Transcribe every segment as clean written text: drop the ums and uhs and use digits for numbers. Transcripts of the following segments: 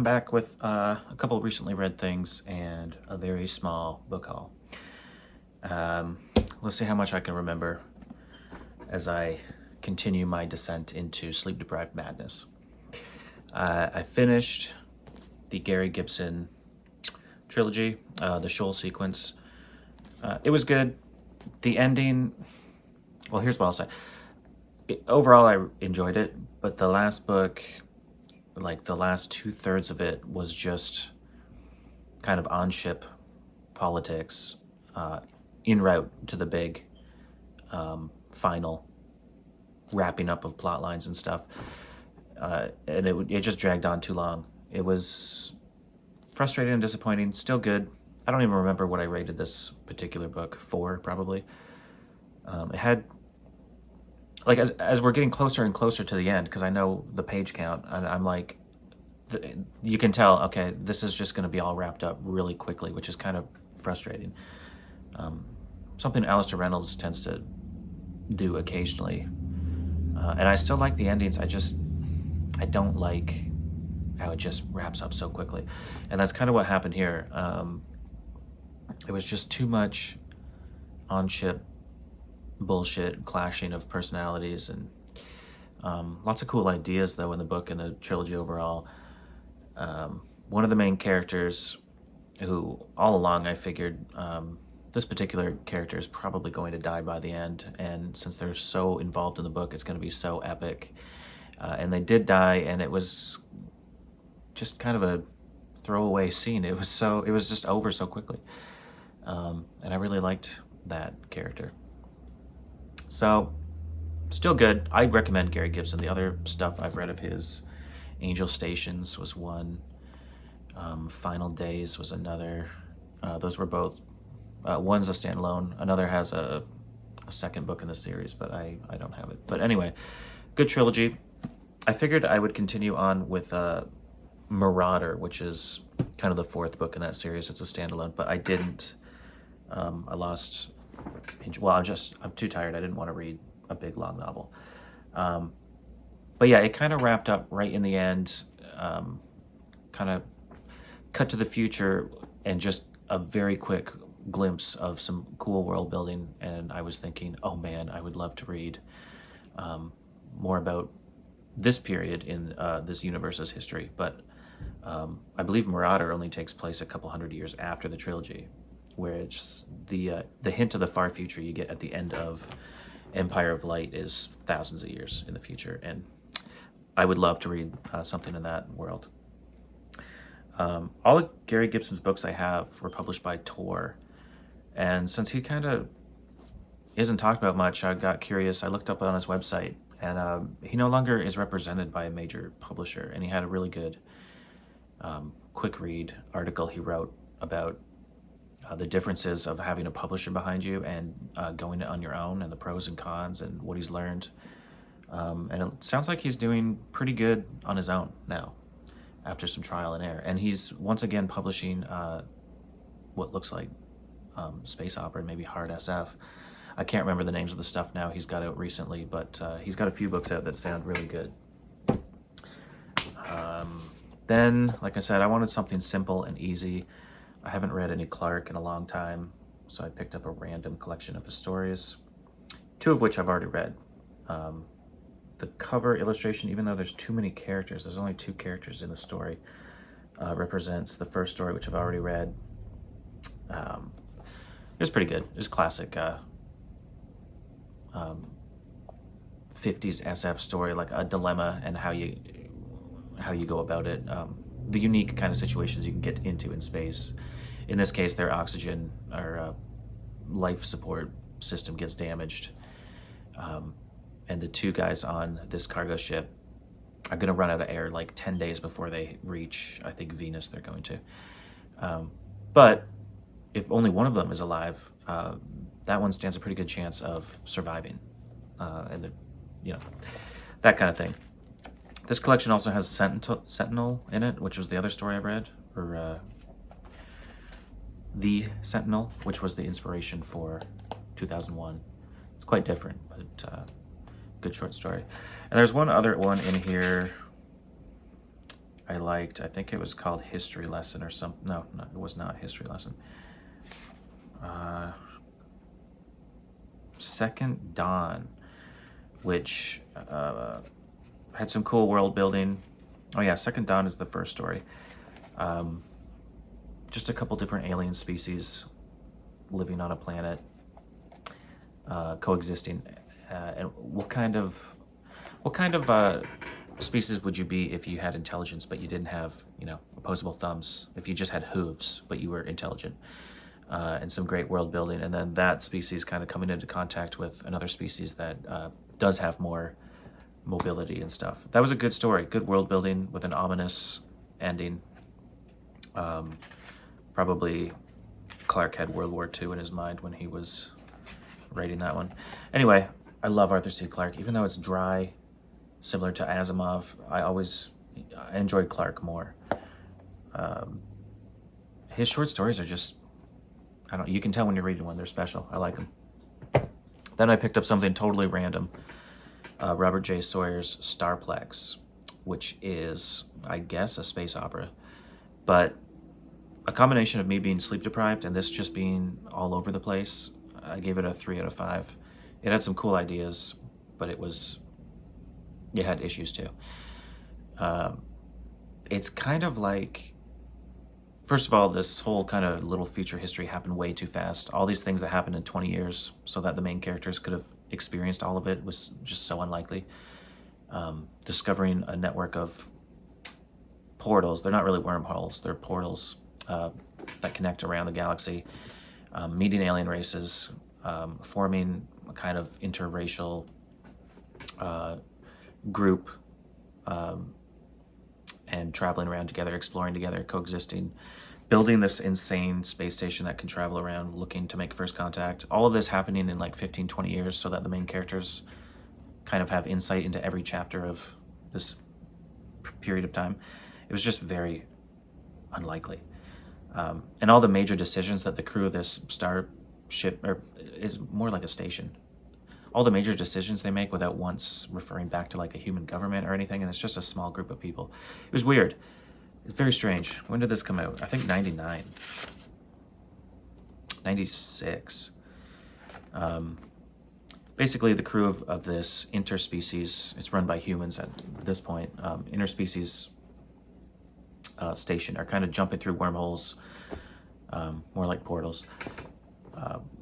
I'm back with a couple recently read things and a very small book haul. Um, let's see how much I can remember as I continue my descent into sleep-deprived madness. I finished the Gary Gibson trilogy, the Shoal sequence. It was good. The ending, well, here's what I'll say. Overall, I enjoyed it, but the last book, like the last 2/3 of it, was just kind of on-ship politics, en route to the big final wrapping up of plot lines and stuff. And it just dragged on too long. It was frustrating and disappointing. Still good. I don't even remember what I rated this particular book. 4, probably. It had, like, as we're getting closer and closer to the end, because I know the page count, and I'm like, you can tell, okay, this is just going to be all wrapped up really quickly, which is kind of frustrating. Something R Reynolds tends to do occasionally. And I still like the endings. I don't like how it just wraps up so quickly. And that's kind of what happened here. It was just too much on-ship bullshit, clashing of personalities, and lots of cool ideas, though, in the book and the trilogy overall. One of the main characters, who all along I figured this particular character is probably going to die by the end, and since they're so involved in the book, it's going to be so epic. And they did die, and it was just kind of a throwaway scene. It was just over so quickly. And I really liked that character. So, still good. I'd recommend Gary Gibson. The other stuff I've read of his, Angel Stations was one. Final Days was another. Those were both. One's a standalone. Another has a second book in the series, but I don't have it. But anyway, good trilogy. I figured I would continue on with Marauder, which is kind of the 4th book in that series. It's a standalone, but I didn't. I lost. Well, I'm too tired. I didn't want to read a big long novel. But yeah, it kind of wrapped up right in the end. Kind of cut to the future and just a very quick glimpse of some cool world building. And I was thinking, oh man, I would love to read more about this period in this universe's history. But I believe Marauder only takes place a couple hundred years after the trilogy, where it's the hint of the far future you get at the end of Empire of Light is thousands of years in the future, and I would love to read something in that world. All of Gary Gibson's books I have were published by Tor, and since he kind of isn't talked about much, I got curious. I looked up on his website, and he no longer is represented by a major publisher, and he had a really good quick read article he wrote about the differences of having a publisher behind you and going it on your own, and the pros and cons and what he's learned. And it sounds like he's doing pretty good on his own now after some trial and error. And he's once again publishing what looks like space opera, maybe hard SF. I can't remember the names of the stuff now he's got out recently, but he's got a few books out that sound really good. Then, like I said, I wanted something simple and easy. I haven't read any Clark in a long time, so I picked up a random collection of his stories, 2 of which I've already read. The cover illustration, even though there's too many characters, there's only 2 characters in the story, represents the first story, which I've already read. It was pretty good. It was classic 50s SF story, like a dilemma and how you go about it. The unique kind of situations you can get into in space. In this case, their oxygen or life support system gets damaged. And the 2 guys on this cargo ship are going to run out of air like 10 days before they reach, I think, Venus they're going to. But if only one of them is alive, that one stands a pretty good chance of surviving. And, that kind of thing. This collection also has Sentinel in it, which was the other story I read, or The Sentinel, which was the inspiration for 2001. It's quite different, but good short story. And there's one other one in here. I liked. I think it was called History Lesson or something. No, it was not History Lesson. Second Dawn, which had some cool world building. Oh yeah, Second Dawn is the first story. Just a couple different alien species living on a planet, coexisting. And what kind of species would you be if you had intelligence but you didn't have, opposable thumbs? If you just had hooves but you were intelligent, and some great world building, and then that species kind of coming into contact with another species that does have more mobility and stuff. That was a good story, good world building with an ominous ending. Probably Clark had World War II in his mind when he was writing that one. Anyway, I love Arthur C. Clarke, even though it's dry, similar to Asimov. I enjoyed Clarke more. His short stories are just, you can tell when you're reading one, they're special. I like them. Then I picked up something totally random, Robert J. Sawyer's Starplex, which is, I guess, a space opera. But a combination of me being sleep deprived and this just being all over the place, I gave it a 3 out of 5. It had some cool ideas, but it had issues too. It's kind of like, first of all, this whole kind of little future history happened way too fast. All these things that happened in 20 years so that the main characters could have experienced all of it was just so unlikely. Discovering a network of portals, they're not really wormholes, they're portals that connect around the galaxy, meeting alien races, forming a kind of interracial group, and traveling around together, exploring together, coexisting, building this insane space station that can travel around, looking to make first contact. All of this happening in like 15, 20 years so that the main characters kind of have insight into every chapter of this period of time. It was just very unlikely. And all the major decisions that the crew of this starship, or is more like a station, all the major decisions they make without once referring back to like a human government or anything, and it's just a small group of people. It was weird. It's very strange. When did this come out? I think 99. 96. Basically, the crew of this interspecies, it's run by humans at this point, interspecies station, are kind of jumping through wormholes, more like portals,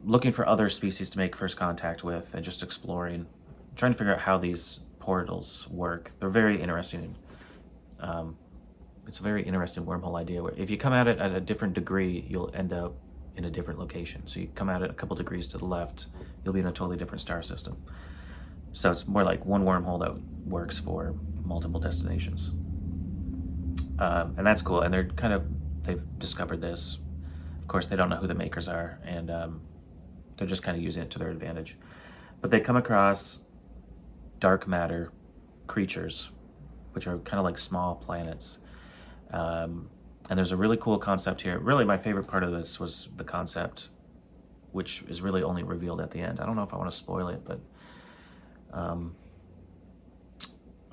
looking for other species to make first contact with, and just exploring, trying to figure out how these portals work. They're very interesting. It's a very interesting wormhole idea where if you come at it at a different degree, you'll end up in a different location. So you come at it a couple degrees to the left, you'll be in a totally different star system. So it's more like one wormhole that works for multiple destinations. And that's cool. And they've discovered this. Of course, they don't know who the makers are, and they're just kind of using it to their advantage. But they come across dark matter creatures, which are kind of like small planets. And there's a really cool concept here. Really, my favorite part of this was the concept, which is really only revealed at the end. I don't know if I want to spoil it, but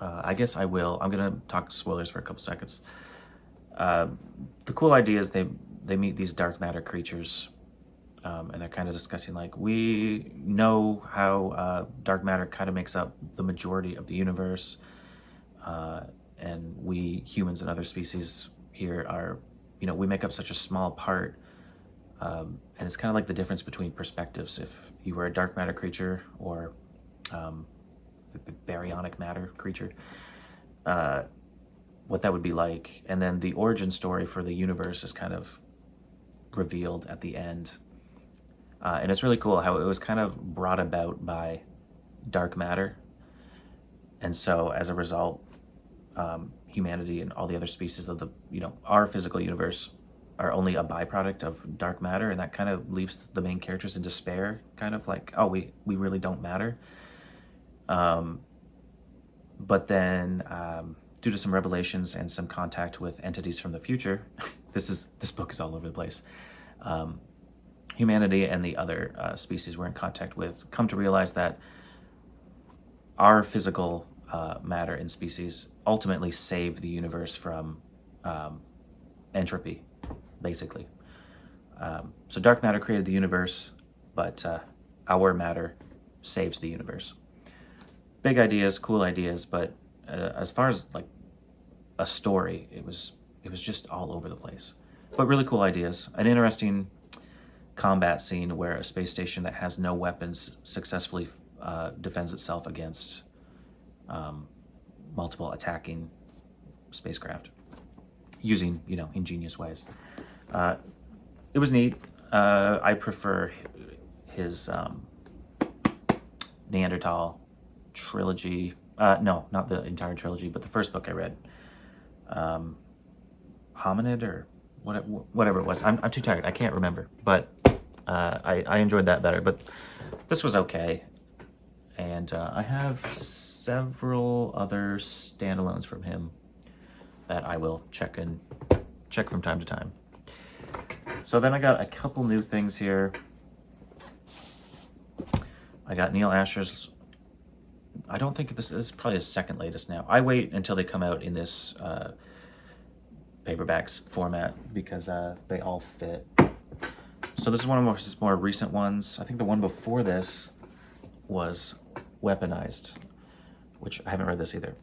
I guess I will. I'm going to talk spoilers for a couple seconds. The cool idea is they meet these dark matter creatures, and they're kind of discussing, like, we know how dark matter kind of makes up the majority of the universe, and we humans and other species here are, we make up such a small part, and it's kind of like the difference between perspectives. If you were a dark matter creature or a baryonic matter creature, what that would be like. And then the origin story for the universe is kind of revealed at the end. And it's really cool how it was kind of brought about by dark matter. And so as a result, humanity and all the other species of our physical universe are only a byproduct of dark matter, and that kind of leaves the main characters in despair, kind of like, oh, we really don't matter. But then due to some revelations and some contact with entities from the future, this book is all over the place. Humanity and the other species we're in contact with come to realize that our physical matter and species ultimately save the universe from entropy, basically. So dark matter created the universe, but our matter saves the universe. Big ideas, cool ideas, but as far as like a story, it was just all over the place. But really cool ideas. An interesting combat scene where a space station that has no weapons successfully defends itself against multiple attacking spacecraft using, ingenious ways. It was neat. I prefer his Neanderthal trilogy. No, not the entire trilogy, but the first book I read. Hominid or whatever it was. I'm too tired. I can't remember. But I enjoyed that better. But this was okay. And I have several other standalones from him that I will check from time to time. So then I got a couple new things here. I got Neil Asher's, I don't think this is probably his second latest now. I wait until they come out in this paperbacks format because they all fit. So this is one of his more recent ones. I think the one before this was Weaponized, which I haven't read this either.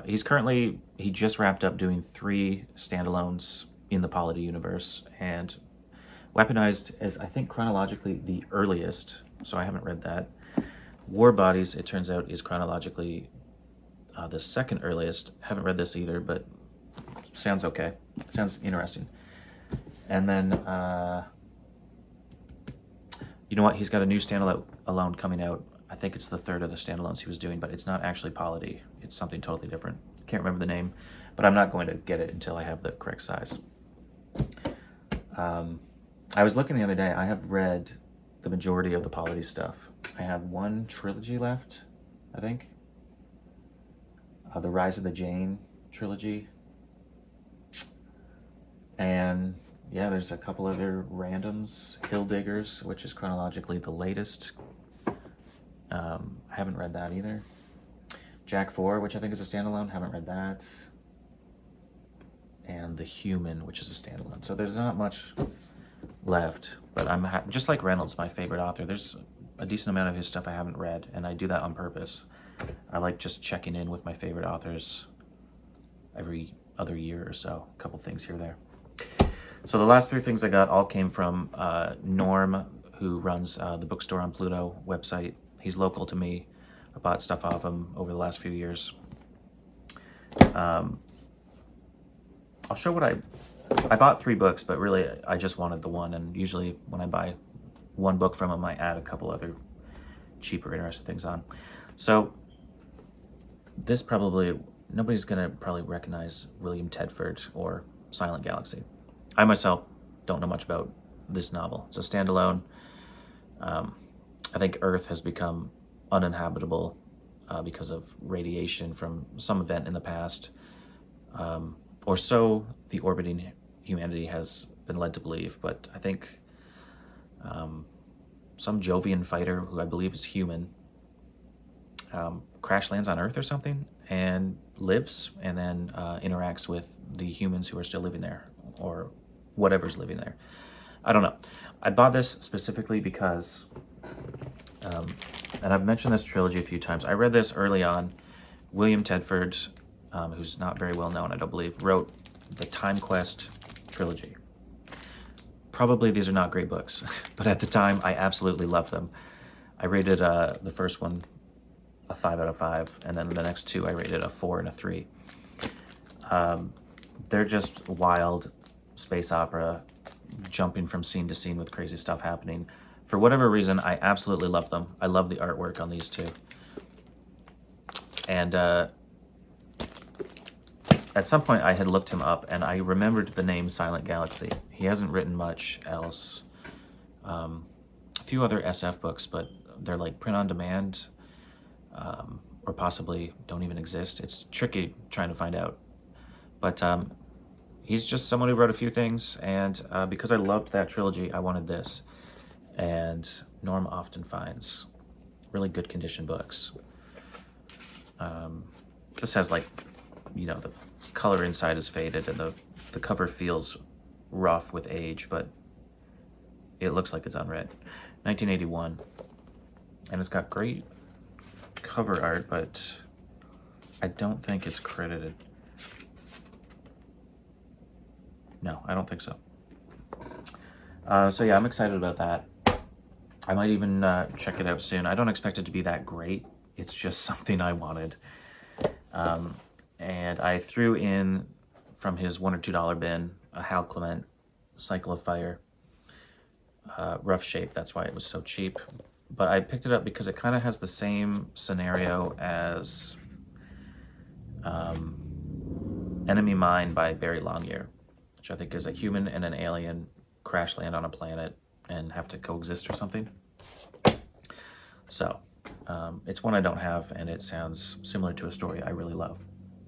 He just wrapped up doing 3 standalones in the Polity universe, and Weaponized is, I think, chronologically the earliest, so I haven't read that. War Bodies, it turns out, is chronologically the second earliest. Haven't read this either, but sounds okay. Sounds interesting. And then, you know what? He's got a new standalone coming out. I think it's the third of the standalones he was doing, but it's not actually Polity. It's something totally different. Can't remember the name, but I'm not going to get it until I have the correct size. I was looking the other day. I have read the majority of the Polity stuff. I have 1 trilogy left, I think. The Rise of the Jane trilogy. And yeah, there's a couple other randoms. Hill Diggers, which is chronologically the latest. I haven't read that either. Jack 4, which I think is a standalone. Haven't read that. And The Human, which is a standalone. So there's not much left, but I'm just like Reynolds, my favorite author. There's a decent amount of his stuff I haven't read, and I do that on purpose. I like just checking in with my favorite authors every other year or so, a couple things here or there. So the last 3 things I got all came from Norm, who runs the Bookstore on Pluto website. He's local to me. I bought stuff off him over the last few years. I'll show what I bought 3 books, but really I just wanted the one, and usually when I buy one book from him, I add a couple other cheaper, interesting things on. So this nobody's gonna probably recognize William Tedford or Silent Galaxy. I myself don't know much about this novel. It's a standalone. I think Earth has become uninhabitable because of radiation from some event in the past, or so the orbiting humanity has been led to believe. But I think some Jovian fighter, who I believe is human, crash lands on Earth or something and lives, and then interacts with the humans who are still living there, or whatever's living there. I don't know. I bought this specifically because, and I've mentioned this trilogy a few times. I read this early on. William Tedford, who's not very well known, I don't believe, wrote the Time Quest trilogy. Probably these are not great books, but at the time I absolutely loved them. I rated the first one a 5 out of 5, and then the next 2 I rated a 4 and a 3. They're just wild space opera, jumping from scene to scene with crazy stuff happening. For whatever reason, I absolutely love them. I love the artwork on these 2. And at some point I had looked him up, and I remembered the name Silent Galaxy. He hasn't written much else. A few other SF books, but they're like print on demand, or possibly don't even exist. It's tricky trying to find out. But he's just someone who wrote a few things, and because I loved that trilogy, I wanted this. And Norm often finds really good condition books. This has like, you know, the color inside is faded and the cover feels rough with age, but it looks like it's unread. 1981. And it's got great cover art, but I don't think it's credited. No, I don't think so. So yeah, I'm excited about that. I might even check it out soon. I don't expect it to be that great. It's just something I wanted. And I threw in from his $1 or $2 bin a Hal Clement Cycle of Fire. Rough shape, that's why it was so cheap. But I picked it up because it kind of has the same scenario as Enemy Mine by Barry Longyear, which I think is a human and an alien crash land on a planet and have to coexist or something. So it's one I don't have, and it sounds similar to a story I really love.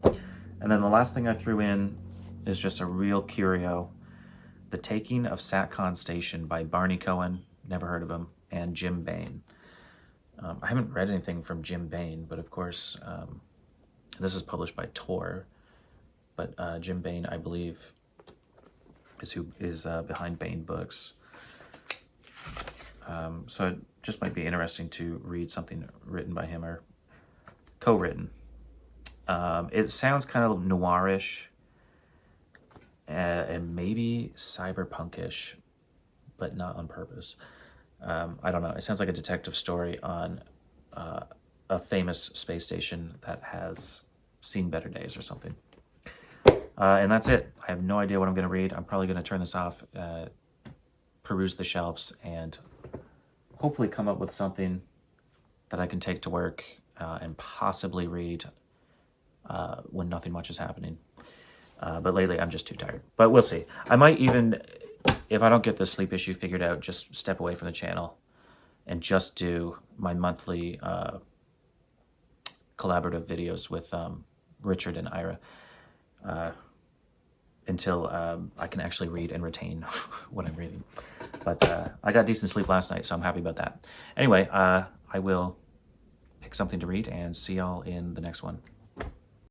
And then the last thing I threw in is just a real curio, The Taking of Satcon Station by Barney Cohen, never heard of him, and Jim Bain. I haven't read anything from Jim Bain, but of course, this is published by Tor, but Jim Bain, I believe, is who is behind Bain Books. So it just might be interesting to read something written by him or co-written. It sounds kind of noirish and maybe cyberpunkish, but not on purpose. I don't know. It sounds like a detective story on a famous space station that has seen better days or something. And that's it. I have no idea what I'm going to read. I'm probably going to turn this off, peruse the shelves, and hopefully come up with something that I can take to work and possibly read when nothing much is happening. But lately I'm just too tired. But we'll see. I might even, if I don't get the sleep issue figured out, just step away from the channel and just do my monthly collaborative videos with Richard and Ira until I can actually read and retain what I'm reading. But I got decent sleep last night, so I'm happy about that. Anyway, I will pick something to read and see y'all in the next one.